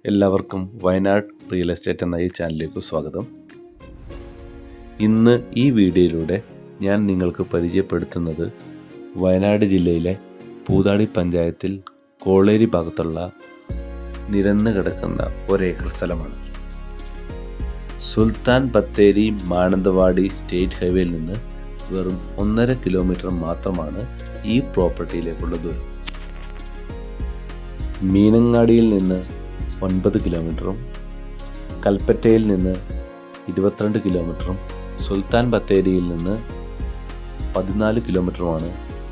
എല്ലാവർക്കും Wayanad real estate എന്ന ഈ ചാനലിലേക്ക് സ്വാഗതം. ഇന്ന് ഈ വീഡിയോയിലൂടെ ഞാൻ നിങ്ങൾക്ക് പരിചയപ്പെടുത്തുന്നത് വയനാട് ജില്ലയിലെ പൂതാടി പഞ്ചായത്തിൽ കോളേരി ഭാഗത്തുള്ള നിരന്ന് കിടക്കുന്ന ഒരേക്കർ സ്ഥലമാണ്. സുൽത്താൻ ബത്തേരി മാനന്തവാടി സ്റ്റേറ്റ് ഹൈവേയിൽ നിന്ന് വെറും 1.5 കിലോമീറ്റർ മാത്രമാണ് ഈ പ്രോപ്പർട്ടിയിലേക്കുള്ള ദൂരം. മീനങ്ങാടിയിൽ നിന്ന് 9 കിലോമീറ്ററും കൽപ്പറ്റയിൽ നിന്ന് 22 കിലോമീറ്ററും സുൽത്താൻ ബത്തേരിയിൽ നിന്ന് 14 കിലോമീറ്ററുമാണ്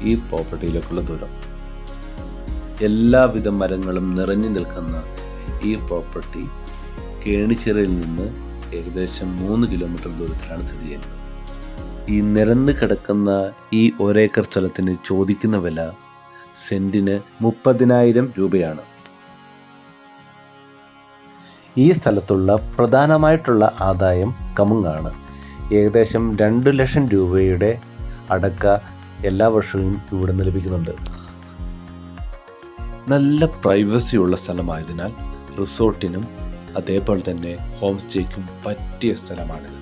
ഈ പ്രോപ്പർട്ടിയിലേക്കുള്ള ദൂരം. എല്ലാവിധ മരങ്ങളും നിറഞ്ഞു നിൽക്കുന്ന ഈ പ്രോപ്പർട്ടി കേണിച്ചിറയിൽ നിന്ന് ഏകദേശം 3 കിലോമീറ്റർ ദൂരത്തിലാണ് സ്ഥിതി ചെയ്യുന്നത്. ഈ നിരന്ന് കിടക്കുന്ന ഈ ഒരേക്കർ സ്ഥലത്തിന് ചോദിക്കുന്ന വില സെന്റിന് 30,000 രൂപയാണ്. ഈ സ്ഥലത്തുള്ള പ്രധാനമായിട്ടുള്ള ആദായം കമുങ്ങാണ്. ഏകദേശം 2 ലക്ഷം രൂപയുടെ അടക്ക എല്ലാ വർഷവും ഇവിടെ നിന്ന് ലഭിക്കുന്നുണ്ട്. നല്ല പ്രൈവസി ഉള്ള സ്ഥലമായതിനാൽ റിസോർട്ടിനും അതേപോലെ തന്നെ ഹോം സ്റ്റേക്കും പറ്റിയ സ്ഥലമാണിത്.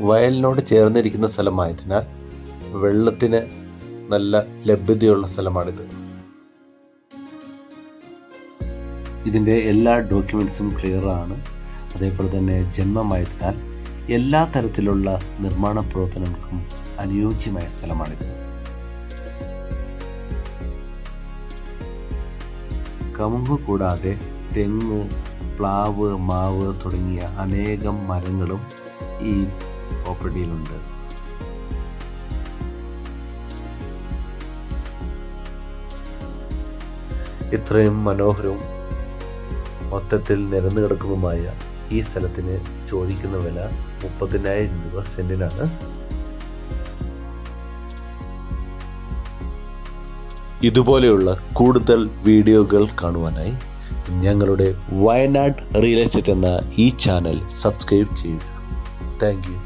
വയലിനോട് ചേർന്നിരിക്കുന്ന സ്ഥലമായതിനാൽ വെള്ളത്തിന് നല്ല ലഭ്യതയുള്ള സ്ഥലമാണിത്. ഇതിൻ്റെ എല്ലാ ഡോക്യുമെൻറ്റ്സും ക്ലിയർ ആണ്. അതേപോലെ തന്നെ ജന്മമായതിനാൽ എല്ലാ തരത്തിലുള്ള നിർമ്മാണ പ്രവർത്തനങ്ങൾക്കും അനുയോജ്യമായ സ്ഥലമാണിത്. കമുങ്ങ് കൂടാതെ തെങ്ങ്, പ്ലാവ്, മാവ് തുടങ്ങിയ അനേകം മരങ്ങളും ഈ പ്രോപ്പർട്ടിയിലുണ്ട്. ഇത്രയും മനോഹരവും മൊത്തത്തിൽ നിരന്നു കിടക്കുന്നതുമായ ഈ സ്ഥലത്തിന് ചോദിക്കുന്ന വില 30,000 രൂപ സെന്റിനാണ്. ഇതുപോലെയുള്ള കൂടുതൽ വീഡിയോകൾ കാണുവാനായി ഞങ്ങളുടെ വയനാട് റിയൽ എസ്റ്റേറ്റ് എന്ന ഈ ചാനൽ സബ്സ്ക്രൈബ് ചെയ്യുക. Thank you.